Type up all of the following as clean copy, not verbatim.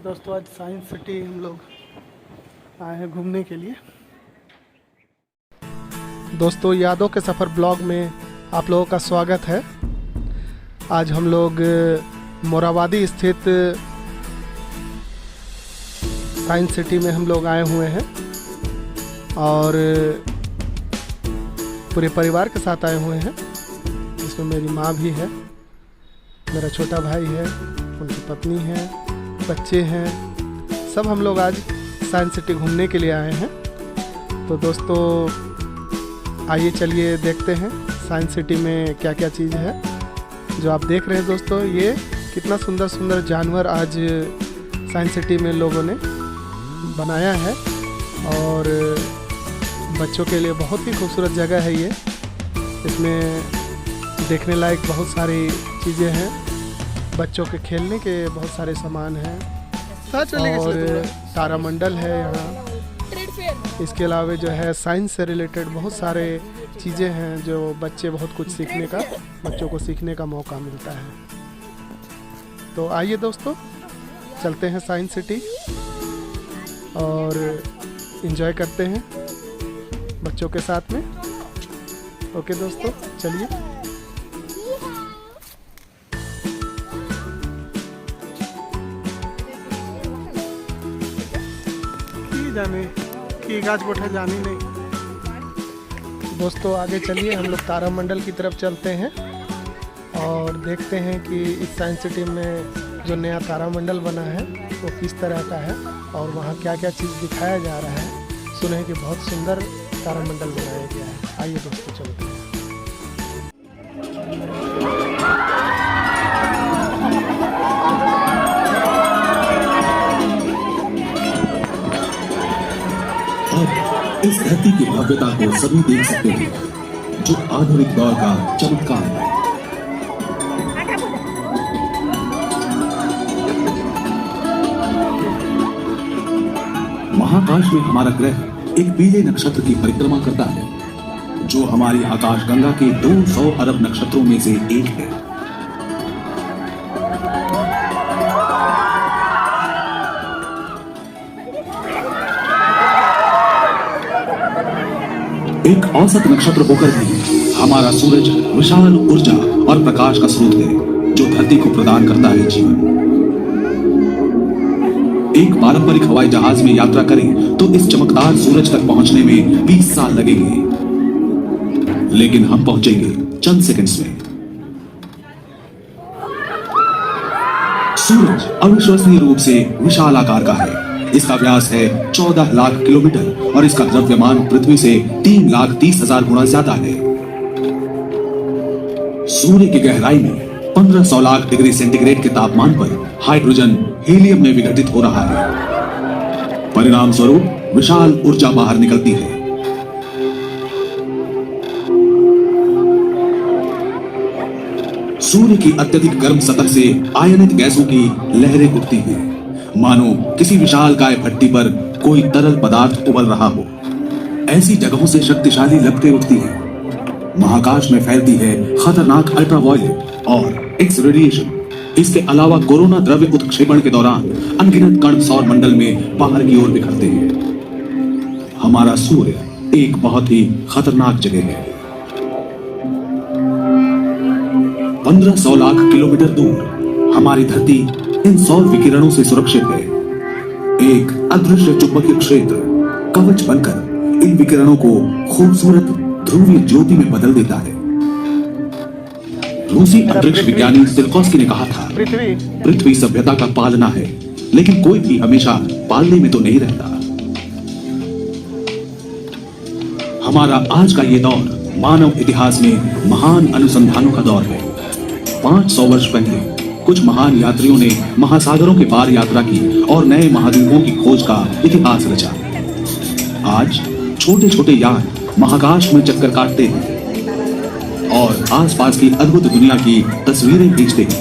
दोस्तों आज science city हम लोग आए हैं घूमने के लिए। दोस्तों यादों के सफ़र ब्लॉग में आप लोगों का स्वागत है। आज हम लोग मोराबादी स्थित साइंस सिटी में हम लोग आए हुए हैं और पूरे परिवार के साथ आए हुए हैं, जिसमें मेरी माँ भी है, मेरा छोटा भाई है, उनकी पत्नी है, बच्चे हैं, सब हम लोग आज साइंस सिटी घूमने के लिए आए हैं। तो दोस्तों आइए चलिए देखते हैं साइंस सिटी में क्या क्या चीज़ है जो आप देख रहे हैं। दोस्तों ये कितना सुंदर सुंदर जानवर आज साइंस सिटी में लोगों ने बनाया है और बच्चों के लिए बहुत ही खूबसूरत जगह है ये। इसमें देखने लायक बहुत सारी चीज़ें हैं, बच्चों के खेलने के बहुत सारे सामान हैं और तारामंडल है यहाँ। इसके अलावा जो है साइंस से रिलेटेड बहुत सारे चीज़ें हैं जो बच्चे बहुत कुछ बच्चों को सीखने का मौका मिलता है। तो आइए दोस्तों चलते हैं साइंस सिटी और एंजॉय करते हैं बच्चों के साथ में। ओके दोस्तों चलिए। जाने की गाछ बोठे जानी नहीं। दोस्तों आगे चलिए, हम लोग तारामंडल की तरफ चलते हैं और देखते हैं कि इस साइंस सिटी में जो नया तारामंडल बना है वो किस तरह का है और वहाँ क्या क्या चीज़ दिखाया जा रहा है। सुने कि बहुत सुंदर तारामंडल बनाया गया है। आइए दोस्तों चलते हैं। इस धरती की भव्यता को सभी देख सकते हैं, जो आधुनिक दौर का चमत्कार है। महाकाश में हमारा ग्रह एक पीले नक्षत्र की परिक्रमा करता है, जो हमारी आकाशगंगा के 200 अरब नक्षत्रों में से एक है। एक औसत नक्षत्र होकर भी हमारा सूरज विशाल ऊर्जा और प्रकाश का स्रोत है, जो धरती को प्रदान करता है जीवन। एक पारंपरिक हवाई जहाज में यात्रा करें तो इस चमकदार सूरज तक पहुंचने में 20 साल लगेंगे, लेकिन हम पहुंचेंगे चंद सेकंड्स में। सूरज अविश्वसनीय रूप से विशाल आकार का है। इसका व्यास है 14 लाख किलोमीटर और इसका द्रव्यमान पृथ्वी से 3,30,000 गुना ज्यादा है। सूर्य की गहराई में 1500 लाख डिग्री सेंटीग्रेड के तापमान पर हाइड्रोजन हीलियम में विघटित हो रहा है। परिणाम स्वरूप विशाल ऊर्जा बाहर निकलती है। सूर्य की अत्यधिक गर्म सतह से आयनित गैसों की लहरें उठती हैं, मानो किसी विशालकाय भट्टी पर कोई तरल पदार्थ उबल रहा हो। ऐसी जगहों से शक्तिशाली लपटें उठती हैं। महाकाश में फैलती है खतरनाक अल्ट्रावायलेट और एक्स रेडिएशन। इसके अलावा कोरोना द्रव्य उत्क्षेपण के दौरान अनगिनत कण सौर मंडल में बाहर की ओर बिखरते हैं। हमारा सूर्य एक बहुत ही खतरनाक जगह है। 1500 लाख किलोमीटर दूर हमारी धरती इन सौर विकिरणों से सुरक्षित है। एक अदृश्य चुंबकीय क्षेत्र कवच बनकर इन विकिरणों को खूबसूरत ध्रुवीय ज्योति में बदल देता है। रूसी अंतरिक्ष विज्ञानी सिल्कोस्की ने कहा था, पृथ्वी सभ्यता का पालना है, लेकिन कोई भी हमेशा पालने में तो नहीं रहता। हमारा आज का ये दौर मानव इतिहास में महान अनुसंधानों का दौर है। 500 वर्ष पहले कुछ महान यात्रियों ने महासागरों के पार यात्रा की और नए महाद्वीपों की खोज का इतिहास रचा। आज छोटे छोटे यान महाकाश में चक्कर काटते हैं और आसपास की अद्भुत दुनिया की तस्वीरें खींचते हैं।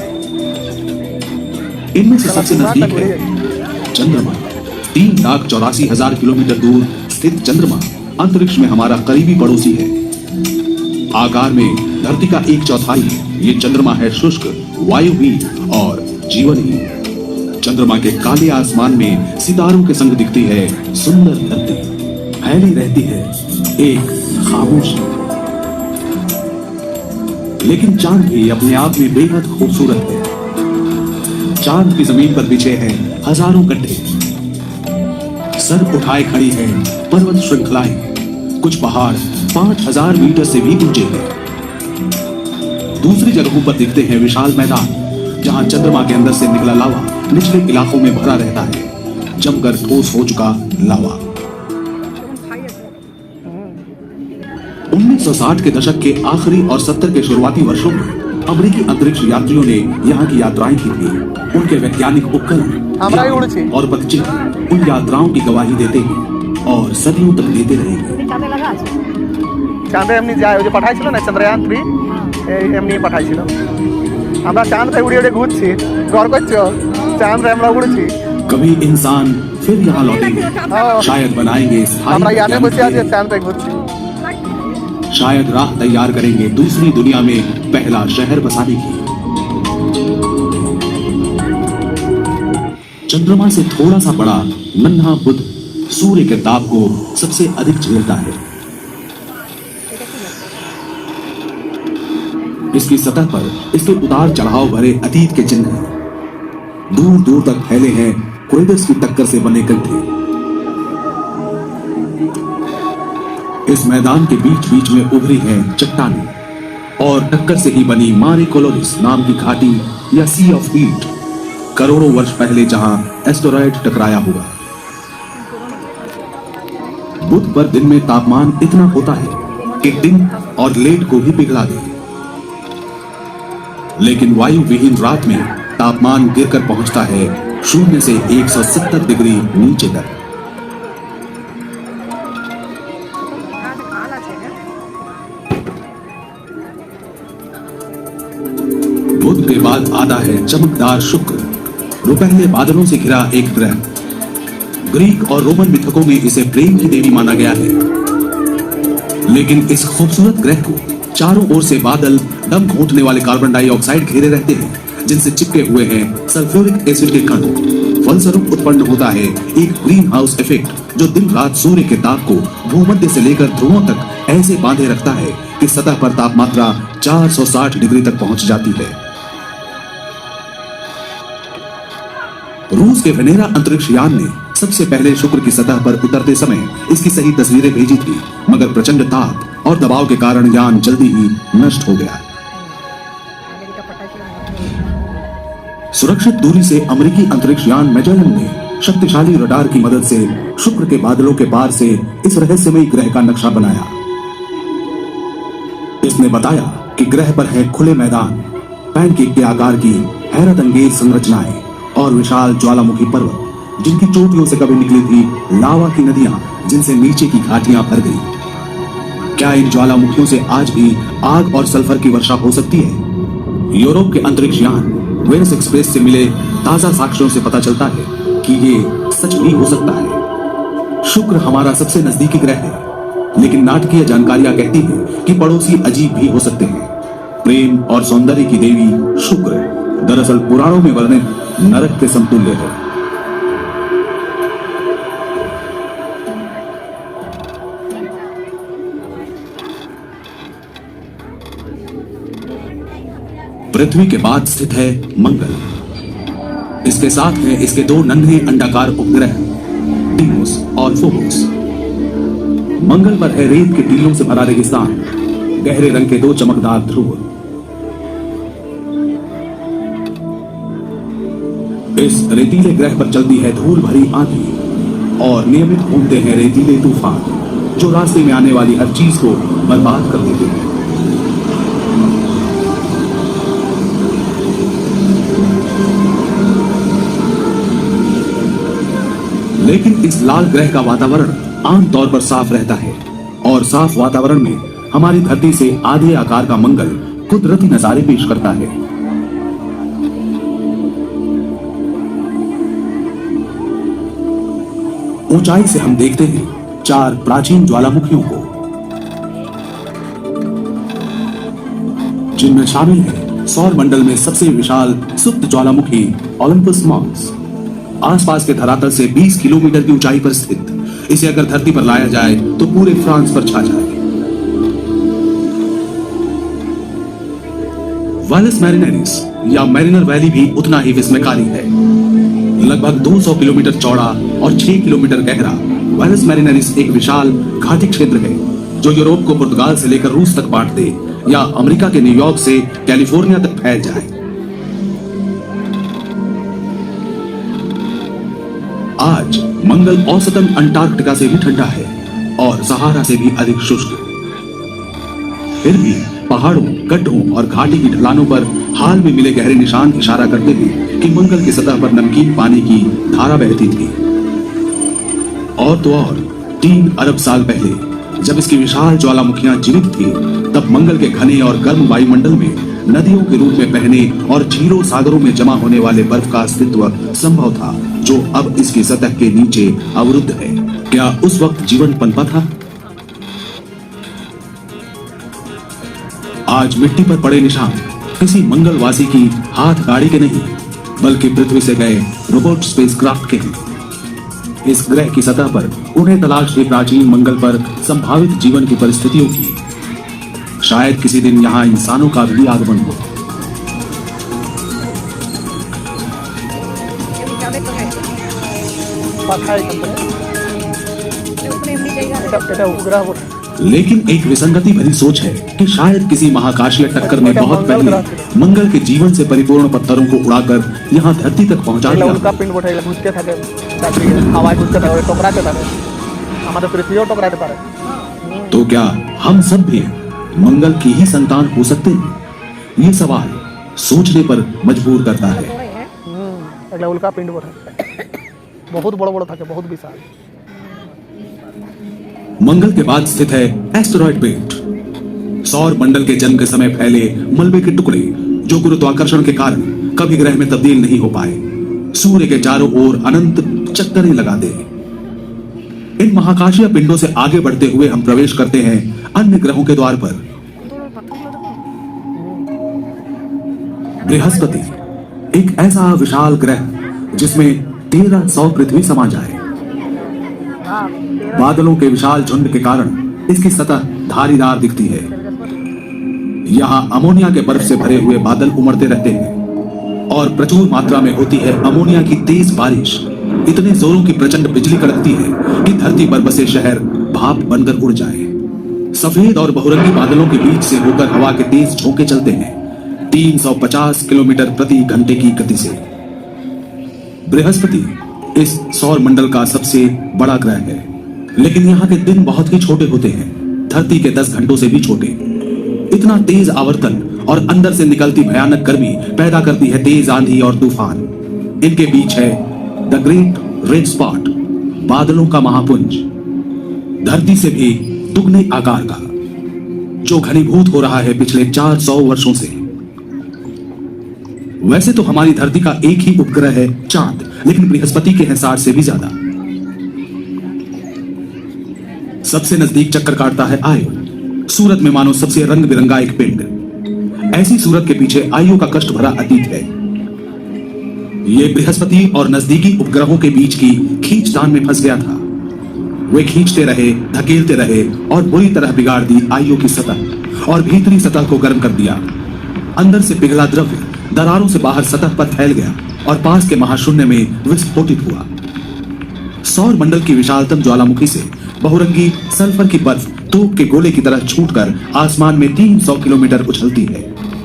इनमें से सबसे नजदीक है चंद्रमा। 3,84,000 किलोमीटर दूर स्थित चंद्रमा अंतरिक्ष में हमारा करीबी पड़ोसी है। आकार में धरती का 1/4 ये चंद्रमा है शुष्क, वायुहीन और जीवनहीन। चंद्रमा के काले आसमान में सितारों के संग दिखती है सुंदर धरती। फैली रहती है एक खामोशी। लेकिन चांद भी अपने आप में बेहद खूबसूरत है। चांद की जमीन पर बिछे हैं हजारों गड्ढे। सर उठाए खड़ी है पर्वत श्रृंखलाएं। कुछ पहाड़ 5000 मीटर से भी ऊंचे हैं। दूसरी जगहों पर दिखते हैं विशाल मैदान, जहां चंद्रमा के अंदर से निकला लावा निचले इलाकों में भरा रहता है, जमकर ठोस हो चुका लावा। 1960 के दशक के आखिरी और 70 के शुरुआती वर्षों में अमेरिकी अंतरिक्ष यात्रियों ने यहाँ की यात्राएं की थी। उनके वैज्ञानिक उपकरण और पदचिह्न उन यात्राओं की गवाही देते हैं और सदियों तक देते रहेंगे। চাঁদে এমনি যায়, ওই যে পাঠাইছিল না চন্দ্রয়ান 3, এমনি পাঠাইছিল। আমরা চাঁদে উড়ে উড়ে ঘুরছি, গড় করছো চাঁদে আমরা উড়ছি। कभी इंसान फिर यहाँ लौटेंगे, शायद बनाएंगे আমরা स्थायी ইয়ানে বসে আছি विज्ञान চাঁদে घुरছি। केंद्र। शायद राह तैयार करेंगे दूसरी दुनिया में पहला शहर बसाने की। चंद्रमा से थोड़ा सा बड़ा नन्हा बुध सूर्य के ताप को सबसे अधिक झेलता है। इसकी सतह पर इसके उतार चढ़ाव भरे अतीत के चिन्ह हैं। दूर दूर तक फैले हैं क्रेटर्स की टक्कर से बने गड्ढे। इस मैदान के बीच बीच में उभरी हैं चट्टानें और टक्कर से ही बनी मारे कोलोरिस नाम की घाटी या सी ऑफ हीट, करोड़ों वर्ष पहले जहां एस्टेरॉयड टकराया हुआ। बुध पर दिन में तापमान इतना होता है कि दिन और लेड को भी पिघला दे, लेकिन वायु विहीन रात में तापमान गिरकर पहुंचता है 0 से 170 डिग्री नीचे तक। बुध के बाद आता है चमकदार शुक्र, रुपहले बादलों से घिरा एक ग्रह। ग्रीक और रोमन मिथकों में इसे प्रेम की देवी माना गया है। लेकिन इस खूबसूरत ग्रह को चारों ओर से बादल, दम घोंटने वाले कार्बन डाइऑक्साइड घेरे रहते हैं, जिनसे चिपके हुए हैं सल्फ्यूरिक एसिड के कण। फलस्वरूप उत्पन्न होता है एक ग्रीन हाउस इफेक्ट, जो दिन रात सूर्य के ताप को भूमध्य से लेकर ध्रुवों तक ऐसे बांधे रखता है कि सतह पर तापमात्रा 460 डिग्री तक पहुंच जाती है। रूस के वेनेरा अंतरिक्ष यान ने सबसे पहले शुक्र की सतह पर उतरते समय इसकी सही तस्वीरें भेजी थी, मगर प्रचंड ताप और दबाव के कारण यान जल्दी ही नष्ट हो गया। सुरक्षित दूरी से अमेरिकी अंतरिक्ष यान मैजेलन ने शक्तिशाली रडार की मदद से शुक्र के बादलों के पार से इस रहस्यमयी ग्रह का नक्शा बनाया। इसने बताया कि ग्रह पर है खुले मैदान, पैनकेक के आकार की हैरत अंगेज संरचनाएं और विशाल ज्वालामुखी पर्वत, जिनकी चोटियों से कभी निकली थी लावा की नदियां, जिनसे नीचे की घाटियां भर गई। क्या इन ज्वालामुखियों से आज भी आग और सल्फर की वर्षा हो सकती है? यूरोप के अंतरिक्ष यान वेनस एक्सप्रेस से मिले ताजा साक्ष्यों से पता चलता है कि ये सच भी हो सकता है। शुक्र हमारा सबसे नजदीकी ग्रह है, लेकिन नाटकीय जानकारियां कहती हैं कि पड़ोसी अजीब भी हो सकते हैं। प्रेम और सौंदर्य की देवी शुक्र दरअसल पुराणों में वर्णित नरक के समतुल्य है। पृथ्वी के बाद स्थित है मंगल। इसके साथ है इसके दो नन्हे अंडाकार उपग्रह डीमोस और फोबोस। मंगल पर है रेत के टीलों से भरा रेगिस्तान, गहरे रंग के दो चमकदार ध्रुव। इस रेतीले ग्रह पर चलती है धूल भरी आंधी और नियमित घूमते हैं रेतीले तूफान, जो रास्ते में आने वाली हर चीज को बर्बाद कर देते हैं। लेकिन इस लाल ग्रह का वातावरण आमतौर पर साफ रहता है, और साफ वातावरण में हमारी धरती से आधे आकार का मंगल कुदरती नजारे पेश करता है। ऊंचाई से हम देखते हैं 4 प्राचीन ज्वालामुखियों को, जिनमें शामिल है सौर मंडल में सबसे विशाल सुप्त ज्वालामुखी ओलंपस मॉन्स, आसपास के धरातल से 20 किलोमीटर की ऊंचाई पर स्थित। इसे अगर धरती पर लाया जाए तो पूरे फ्रांस पर छा जाए। वैलिस मैरिनेरिस या मैरिनर वैली भी उतना ही विस्मयकारी है। लगभग 200 किलोमीटर चौड़ा और 6 किलोमीटर गहरा वैलिस मैरिनेरिस एक विशाल घाटी क्षेत्र है जो यूरोप को पुर्तगाल से लेकर रूस तक बांट दे या अमेरिका के न्यूयॉर्क से कैलिफोर्निया तक फैल जाए। आज मंगल औसतन अंटार्कटिका से भी ठंडा है और सहारा से भी अधिक शुष्क। फिर भी पहाड़ों, गड्ढों और घाटी की ढलानों पर हाल में मिले गहरे निशान इशारा करते हैं कि मंगल की सतह पर नमकीन पानी की धारा बहती थी। और तो और 3 अरब साल पहले जब इसकी विशाल ज्वालामुखियां जीवित थी, तब मंगल के घने और गर्म वायुमंडल में नदियों के रूप में बहने और झीलों सागरों में जमा होने वाले बर्फ का अस्तित्व संभव था, जो अब इसकी सतह के नीचे अवरुद्ध है। क्या उस वक्त जीवन पनपा था? आज मिट्टी पर पड़े निशान किसी मंगलवासी की हाथ गाड़ी के नहीं, बल्कि पृथ्वी से गए रोबोट स्पेसक्राफ्ट के हैं। इस ग्रह की सतह पर उन्हें तलाश थी प्राचीन मंगल पर संभावित जीवन की परिस्थितियों की। शायद किसी दिन यहाँ इंसानों का भी आगमन हो। लेकिन एक विसंगति भरी सोच है कि शायद किसी महाकाशीय टक्कर ने बहुत पहले मंगल के जीवन से परिपूर्ण पत्थरों को उड़ाकर यहाँ धरती तक पहुँचा दिया। तो क्या हम सब भी मंगल की ही संतान हो सकते हैं? ये सवाल सोचने पर मजबूर करता है। उल्का पिंड बहुत बड़ा था, बहुत विशाल। मंगल के बाद स्थित है एस्टेरॉयड बेल्ट, सौर मंडल के जन्म के समय फैले मलबे के टुकड़े जो गुरुत्वाकर्षण के कारण कभी ग्रह में तब्दील नहीं हो पाए, सूर्य के चारों ओर अनंत चक्करें लगाते। इन महाकाशीय पिंडों से आगे बढ़ते हुए हम प्रवेश करते हैं अन्य ग्रहों के द्वार पर। बृहस्पति एक ऐसा विशाल ग्रह जिसमें 1300 पृथ्वी समा जाए। बादलों के विशाल झुंड के कारण इसकी सतह धारीदार दिखती है। यहाँ अमोनिया के बर्फ से भरे हुए बादल उमड़ते रहते हैं और प्रचुर मात्रा में होती है अमोनिया की तेज बारिश। इतने जोरों की प्रचंड बिजली कड़कती है कि धरती पर बसे शहर भाप बनकर उड़ जाए। सफेद और बहुरंगी बादलों के बीच से होकर हवा के तेज झोंके चलते हैं 350 किलोमीटर प्रति घंटे की गति से। बृहस्पति इस सौर मंडल का सबसे बड़ा ग्रह है, लेकिन यहाँ के दिन बहुत ही छोटे होते हैं, धरती के 10 घंटों से भी छोटे। इतना तेज आवर्तन और अंदर से निकलती भयानक गर्मी पैदा करती है तेज आंधी और तूफान। इनके बीच है द ग्रेट रेड स्पॉट, बादलों का महापुंज, धरती से भी दुगने आकार का, जो घनीभूत हो रहा है पिछले 400 वर्षों से। वैसे तो हमारी धरती का एक ही उपग्रह है चांद, लेकिन बृहस्पति के हैं 60 से भी ज्यादा। सबसे नजदीक चक्कर काटता है आयो, सूरत में मानो सबसे रंग बिरंगा एक पिंड। ऐसी सूरत के पीछे आयो का कष्ट भरा अतीत है। ये बृहस्पति और नजदीकी उपग्रहों के बीच की खींचतान में फंस गया था। वे खींचते रहे, धकेलते रहे और बुरी तरह बिगाड़ दी आयो की सतह और भीतरी सतह को गर्म कर दिया। अंदर से पिघला द्रव्य दरारों से बाहर सतह पर फैल गया और पास के महाशून्य में विस्फोटित हुआ। सौर मंडल की विशालतम ज्वालामुखी से बहुरंगी सल्फर की बर्फ तोप के गोले की तरह छूटकर आसमान में 300 किलोमीटर उछलती है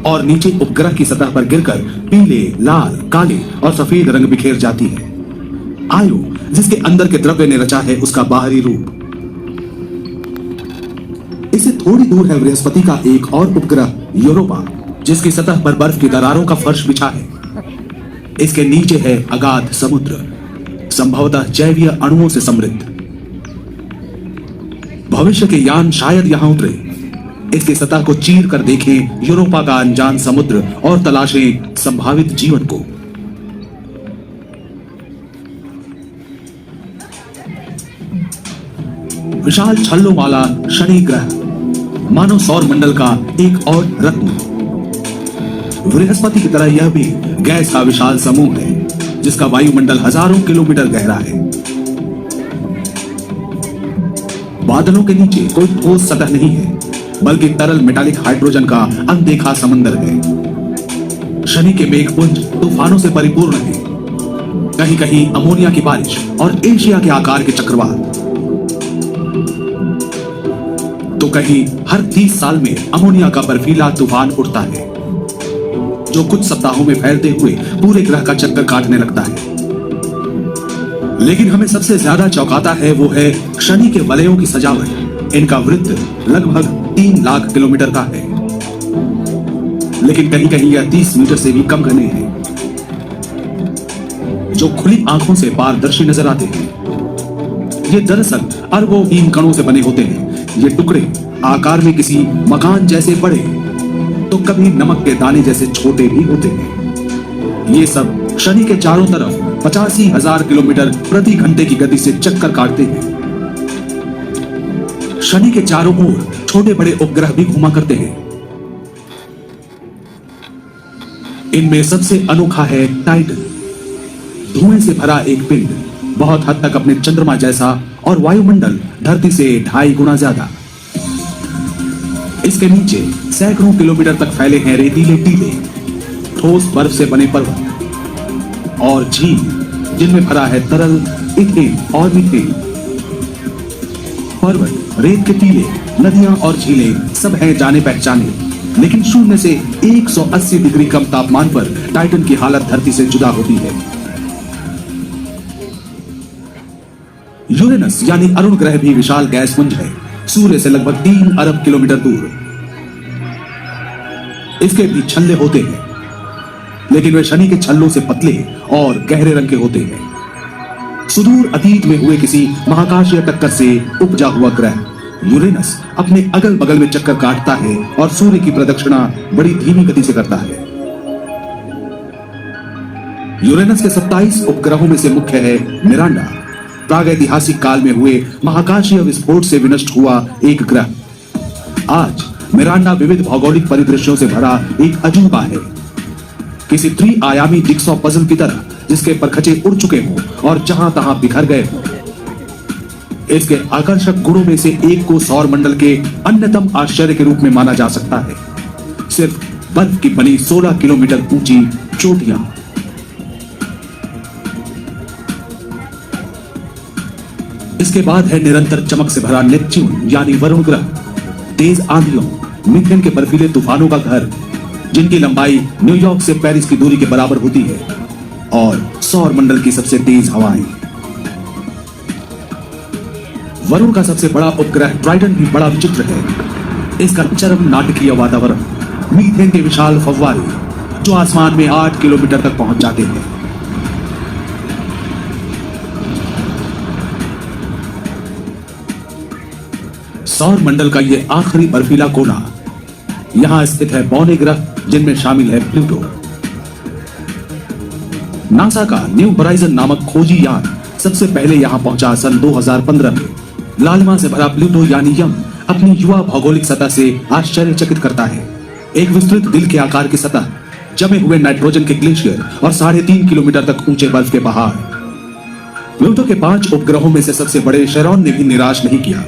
और नीचे उपग्रह की सतह पर गिरकर पीले, लाल, काले और सफेद रंग बिखेर जाती है। आयो जिसके अंदर के द्रव्य ने रचा है उसका बाहरी रूप। इससे थोड़ी दूर है बृहस्पति का एक और उपग्रह यूरोपा, जिसकी सतह पर बर्फ की दरारों का फर्श बिछा है। इसके नीचे है अगाध समुद्र, संभवतः जैवीय अणुओं से समृद्ध। भविष्य के यान शायद यहां उतरे, इसकी सतह को चीर कर देखें यूरोपा का अनजान समुद्र और तलाशें संभावित जीवन को। विशाल छल्लों वाला शनि ग्रह, मानव सौर मंडल का एक और रत्न। बृहस्पति की तरह यह भी गैस का विशाल समूह है, जिसका वायुमंडल हजारों किलोमीटर गहरा है। बादलों के नीचे कोई ठोस सतह नहीं है, बल्कि तरल मेटालिक हाइड्रोजन का अनदेखा समंदर है। शनि के मेघपुंज तूफानों से परिपूर्ण है, कहीं कहीं अमोनिया की बारिश और एशिया के आकार के चक्रवात, तो कहीं हर 30 साल में अमोनिया का बर्फीला तूफान उठता है, जो कुछ सप्ताहों में फैलते हुए पूरे ग्रह का चक्कर काटने लगता है। लेकिन हमें सबसे ज्यादा चौंकाता है वो है शनि के वलयों की सजावट। इनका वृत्त लगभग 3 लाख किलोमीटर का है, लेकिन कहीं कहीं यह 30 मीटर से भी कम घने हैं, जो खुली आंखों से पारदर्शी नजर आते हैं। ये दरअसल अरबों हीन कणों से बने होते हैं। ये टुकड़े आकार में किसी मकान जैसे बड़े तो कभी नमक के दाने जैसे छोटे भी होते हैं। ये सब शनि के चारों तरफ 85,000 किलोमीटर प्रति घंटे की गति से चक्कर काटते हैं। शनि के चारों ओर छोटे बड़े उपग्रह भी घुमा करते हैं। इनमें सबसे अनोखा है टाइटन, धुएं से भरा एक पिंड, बहुत हद तक अपने चंद्रमा जैसा और वायुमंडल धरती से 2.5 गुना ज्यादा। इसके नीचे सैकड़ों किलोमीटर तक फैले हैं रेतीले टीले, ठोस बर्फ से बने पर्वत और झील, जिनमें भरा है तरल इथेन और मीथेन। पर्वत, रेत के टीले, नदियां और झीलें सब हैं जाने पहचाने, लेकिन शून्य से 180 डिग्री कम तापमान पर टाइटन की हालत धरती से जुदा होती है। यूरेनस यानी अरुण ग्रह भी विशाल गैस पुंज है, सूर्य से लगभग 3 अरब किलोमीटर दूर। इसके भी छल्ले होते हैं, लेकिन वे शनि के छल्लों से पतले और गहरे रंग के होते हैं। सुदूर अतीत में हुए किसी महाकाशीय टक्कर से उपजा हुआ ग्रह यूरेनस अपने अगल बगल में चक्कर काटता है और सूर्य की प्रदक्षिणा बड़ी धीमी गति से करता है। यूरेनस के 27 उपग्रहों में से मुख्य है मिरांडा, प्रागैतिहासिक काल में हुए महाकाशीय विस्फोट से विनष्ट हुआ एक ग्रह। आज मिरांडा विविध भौगोलिक परिदृश्यों से भरा एक अजूबा है, किसी त्रिआयामी जिगसॉ पजल की तरह, जिसके परखचे उड़ चुके हों और जहां तहां बिखर गए हों। इसके आकर्षक गुणों में से एक को सौर मंडल के अन्यतम आश्चर्य के रूप में माना जा सकता है। सिर्फ बर्फ की बनी 16 किलोमीटर ऊंची चोटियां। इसके बाद है निरंतर चमक से भरा नेपच्यून यानी वरुण ग्रह, तेज आंधियों, मीथेन के बर्फीले तूफानों का घर, जिनकी लंबाई न्यूयॉर्क से पेरिस की दूरी के बराबर होती है, और सौर मंडल की सबसे तेज हवाएं। वरुण का सबसे बड़ा उपग्रह ट्राइटन भी बड़ा विचित्र है। इसका चरम नाटकीय वातावरण, मीथेन के विशाल फव्वारे जो आसमान में 8 किलोमीटर तक पहुंच जाते हैं। सौर मंडल का यह आखिरी बर्फीला कोना, यहां स्थित है बौने ग्रह, जिनमें शामिल है प्लूटो। नासा का न्यू होराइजन नामक खोजी यान सबसे पहले यहां पहुंचा सन 2015 में। लालिमा से भरा प्लूटो यानी यम अपनी युवा भौगोलिक सतह से आश्चर्यचकित करता है। एक विस्तृत दिल के आकार की सतह, जमे हुए नाइट्रोजन के ग्लेशियर और 3.5 किलोमीटर तक ऊंचे बर्फ के पहाड़। प्लूटो के 5 उपग्रहों में से सबसे बड़े शेरॉन ने भी निराश नहीं किया।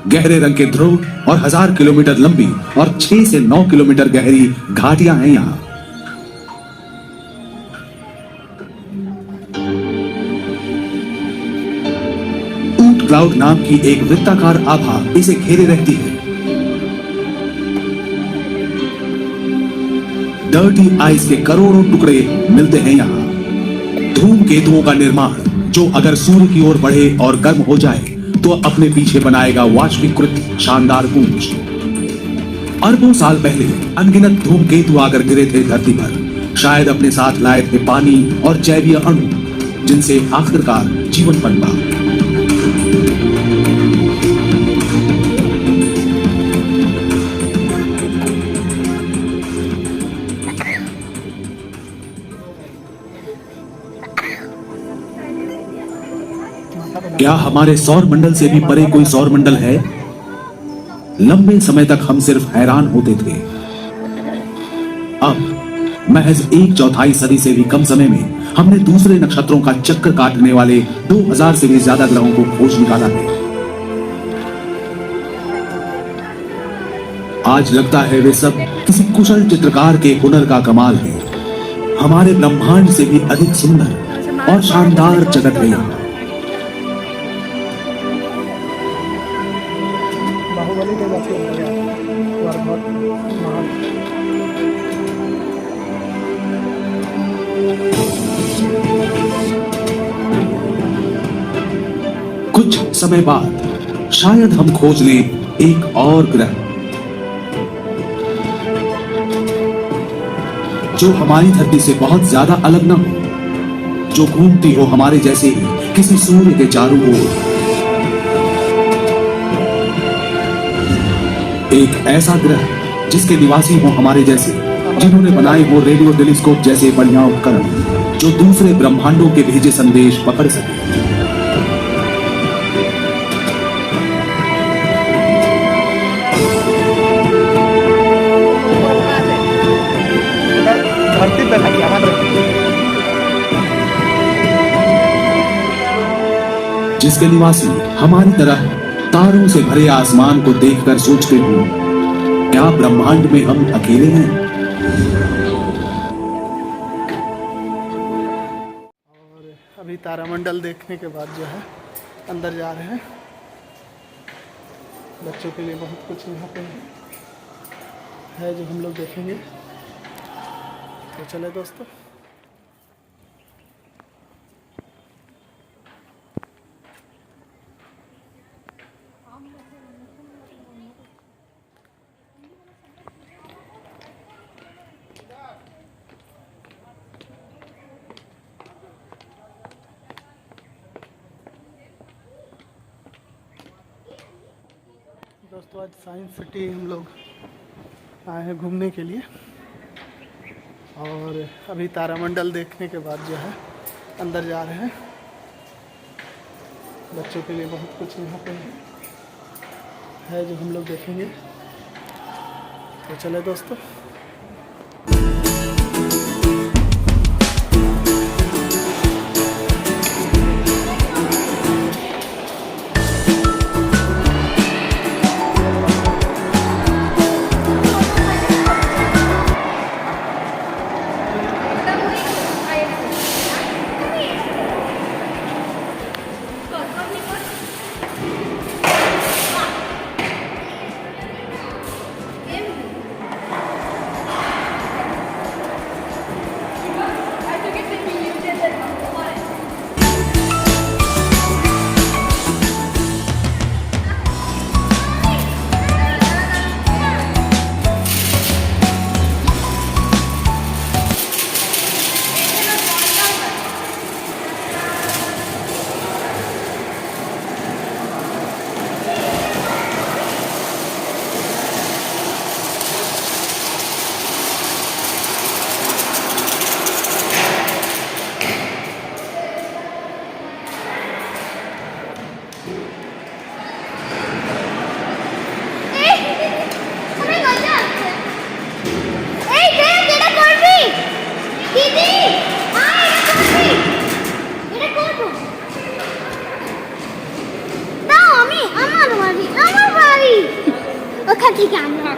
गहरे रंग के ध्रुव और 1000 किलोमीटर लंबी और 6 से 9 किलोमीटर गहरी घाटियां हैं यहां। ऊट क्लाउड नाम की एक वृत्ताकार आभा इसे घेरे रहती है। डर्टी आइस के करोड़ों टुकड़े मिलते हैं यहां। धूमकेतुओं का निर्माण, जो अगर सूर्य की ओर बढ़े और गर्म हो जाए तो अपने पीछे बनाएगा वाष्पीकृत शानदार पुंज। अरबों साल पहले अनगिनत धूमकेतु आकर गिरे थे धरती पर, शायद अपने साथ लाए थे पानी और जैवीय अणु, जिनसे आखिरकार जीवन पनपा। क्या हमारे सौर मंडल से भी परे कोई सौर मंडल है? लंबे समय तक हम सिर्फ हैरान होते थे। अब महज 1/4 सदी से भी कम समय में हमने दूसरे नक्षत्रों का चक्कर काटने वाले 2000 से भी ज्यादा ग्रहों को खोज निकाला है। आज लगता है वे सब किसी कुशल चित्रकार के हुनर का कमाल है। हमारे ब्रह्मांड से भी अधिक सुंदर और शानदार जगत है यहाँ। बाहुबली के जाती है और बहुत महान। कुछ समय बाद शायद हम खोज लें एक और ग्रह जो हमारी धरती से बहुत ज्यादा अलग न हो, जो घूमती हो हमारे जैसे ही किसी सूर्य के चारों ओर। एक ऐसा ग्रह जिसके निवासी हो हमारे जैसे, जिन्होंने बनाए हो रेडियो टेलीस्कोप जैसे बढ़िया उपकरण जो दूसरे ब्रह्मांडों के भेजे संदेश पकड़ सके। धरती पे लगी यहाँ जिसके निवासी हमारी तरह तारों से भरे आसमान को देखकर सोचते हो, क्या ब्रह्मांड में हम अकेले हैं? और अभी तारामंडल देखने के बाद जो है अंदर जा रहे हैं। बच्चों के लिए बहुत कुछ यहाँ पे है जो हम लोग देखेंगे। तो चले दोस्तों। दोस्तों आज साइंस सिटी हम लोग आए हैं घूमने के लिए और अभी तारामंडल देखने के बाद जो है अंदर जा रहे हैं। बच्चों के लिए बहुत कुछ यहाँ पे है जो हम लोग देखेंगे। तो चले दोस्तों। ঠিক আমরা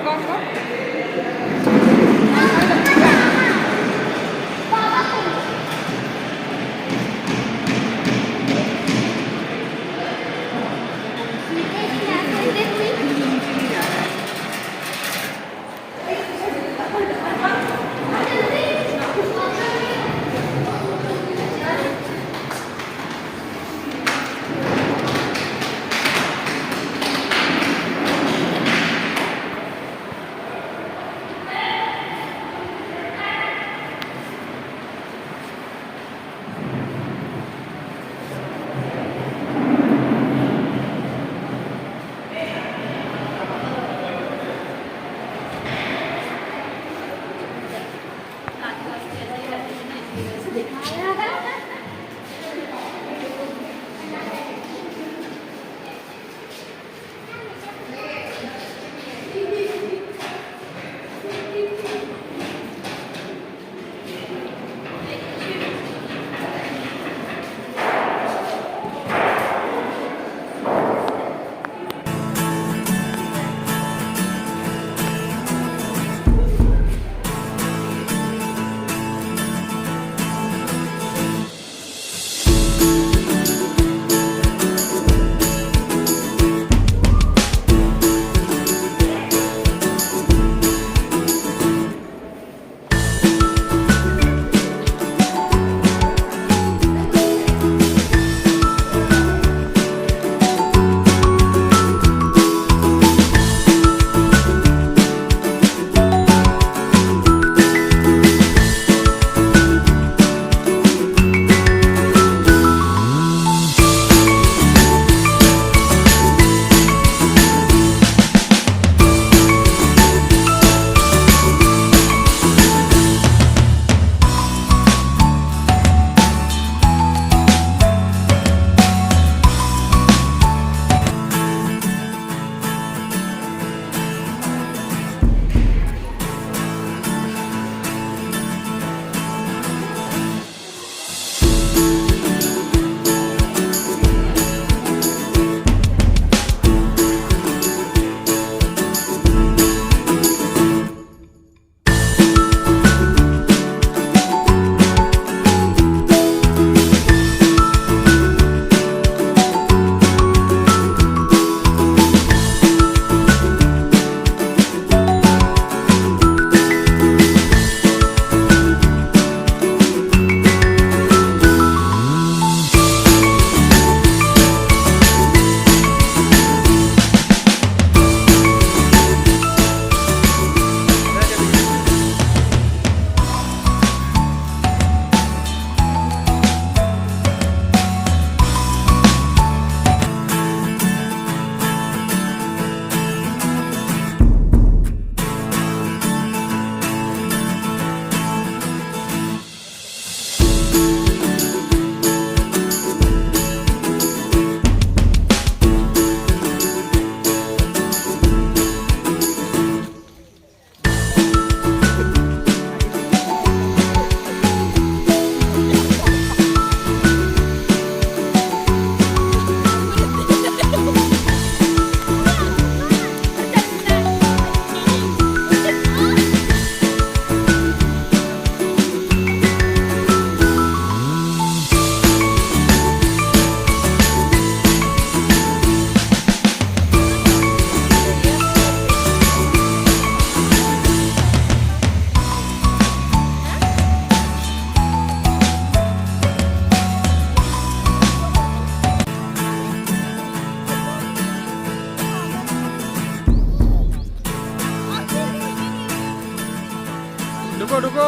रुको रुको।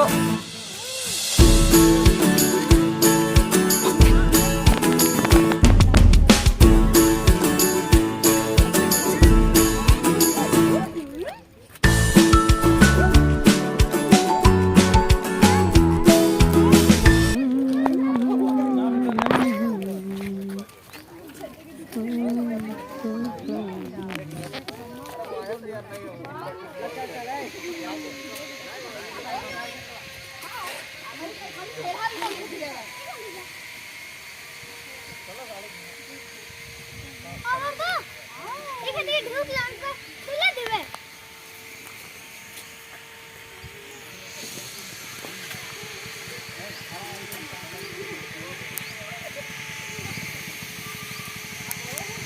এখানে ঢুকলাম তো তুলে দিবে।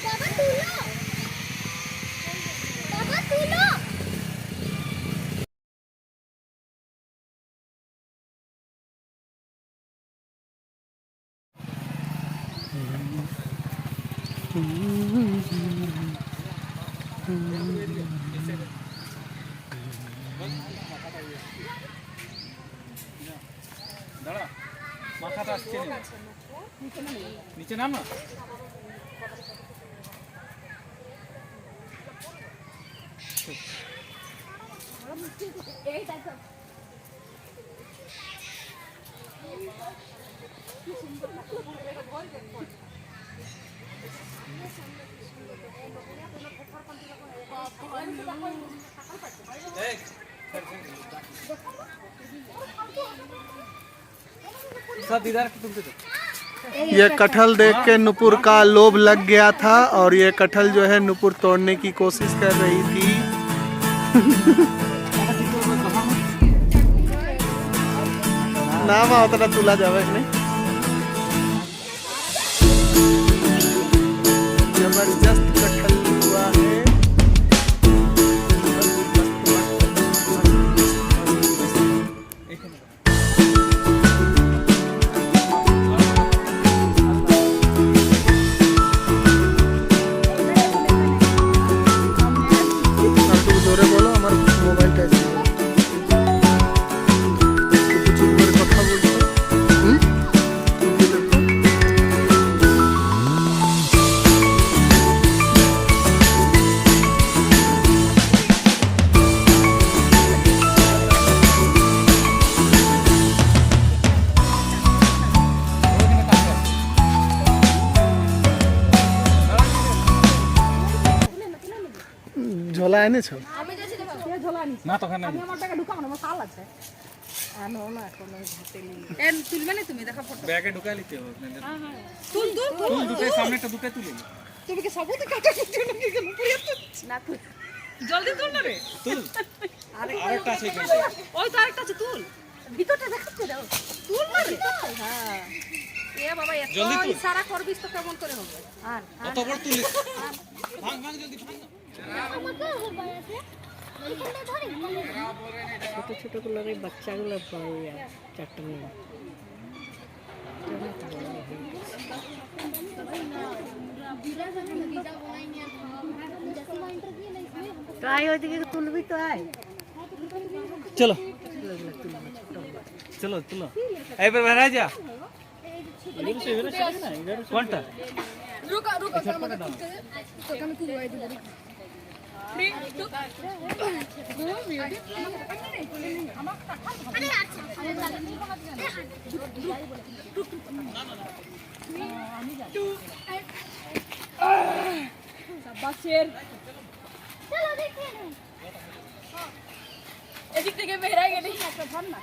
বাবা তুলো, বাবা তুলো। দাঁড়া, মাথাটা আসছে না। নিচে নাম না। ये कटहल देख के नुपुर का लोभ लग गया था और ये कटहल जो है नुपुर तोड़ने की कोशिश कर रही थी। नाम उतना तुला जावे नहीं। जबरदस्त कटहल हुआ है। ঝোলা এনেছো? না তখন নাই। ব্যাগে ঢুকাই নিতে হবে। তুল দুটো সামনে একটা দুটো তুলে নে। তুমি কি সবুতে কাটা দিচ্ছ নাকি কেন পুড়িয়ে না তুল জলদি তুল না রে তুল। আরেকটা আছে এখানে। ওই তো আরেকটা আছে তুল ভিতরটা দেখাচ্ছে দাও তুল না রে হ্যাঁ এ বাবা এত ইশারা করবিস তো কেমন করে হবে আর অত বড় তুলিস। ভাঙ জলদি ভাঙ। আমার তো ভয় আছে। এখানে ধরে ছোট ছোট গুলোর এই বাচ্চাগুলো পায় চাটনি ট্রাই ওইদিকে তুলবি তো আয় চলো চলো চলো এবার বেরা যা। কোনটা? रुको रुको तो हम तुलवाई दे 3 2 আরে আচ্ছা শাবাশের চলো দেখে নাও। এদিক থেকে বেরা গেলি একটা ধর না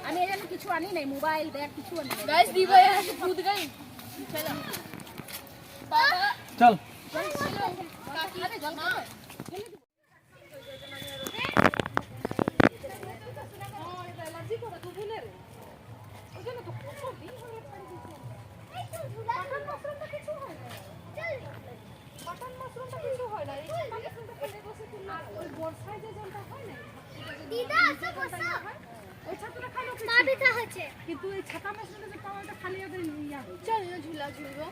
আমি এখানে কিছু আনি নাই মোবাইল ব্যাগ কিছু আনি নাই গাইস দিবা এসে খুদ গই চলো বাবা চল আরে জল না এলার্জি করে তো ভুলে রে ওজন্য তো কিছু দিন হয়ে এই তো বাটন মাশরুমটা কিছু হয় না। চল বাটন মাশরুমটা কিছু হয় না এই মাশরুমটা খেলে বসে তুই না ওই বর্ষায় যে জলটা হয় না দিদা আসো বসো। ওই ছাতুটা খালো মা বিতা হচ্ছে। কিন্তু এই ছাতা মাশরুমটা যে পাওয়াটা খালি ওদের ইয়া চল না ঝুলা ঝুলবো।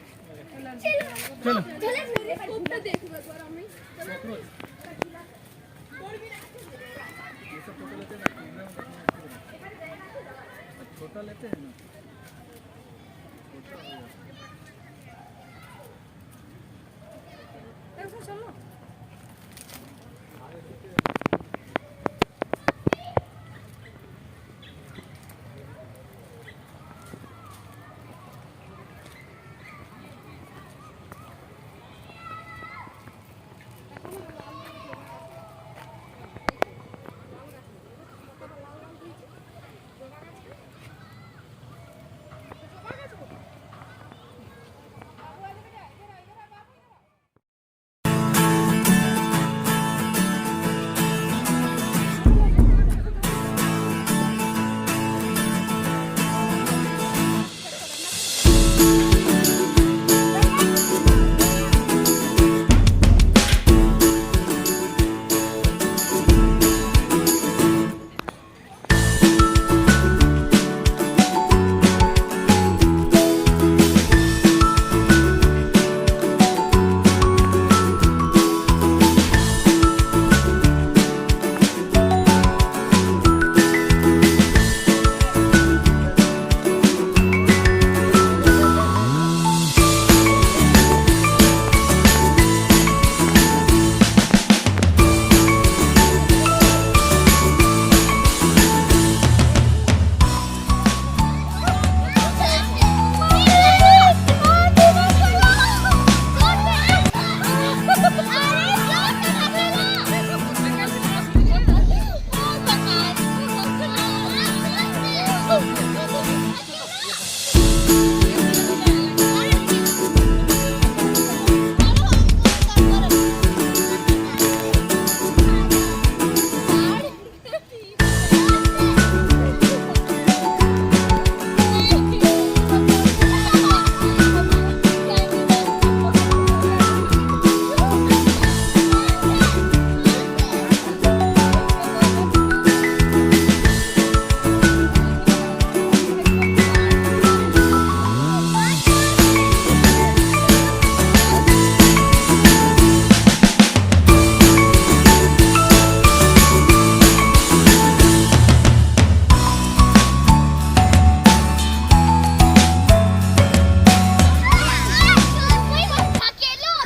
চলো চলে ঝুলে খুবটা দেখব একবার আমি। छोटा लेते हैं ना। चलो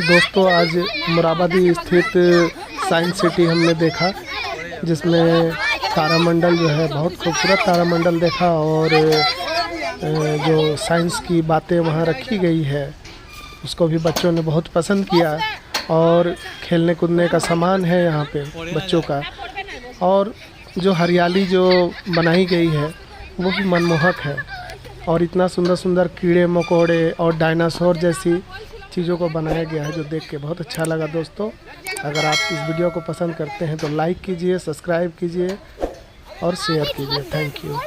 दोस्तों आज मुराबादी स्थित साइंस सिटी हमने देखा, जिसमें तारामंडल जो है बहुत खूबसूरत तारामंडल देखा, और जो साइंस की बातें वहाँ रखी गई है उसको भी बच्चों ने बहुत पसंद किया। और खेलने कूदने का सामान है यहाँ पे बच्चों का, और जो हरियाली जो बनाई गई है वो भी मनमोहक है। और इतना सुंदर सुंदर कीड़े मकोड़े और डायनासोर जैसी चीज़ों को बनाया गया है जो देख के बहुत अच्छा लगा। दोस्तों अगर आप इस वीडियो को पसंद करते हैं तो लाइक कीजिए, सब्सक्राइब कीजिए और शेयर कीजिए। Thank you.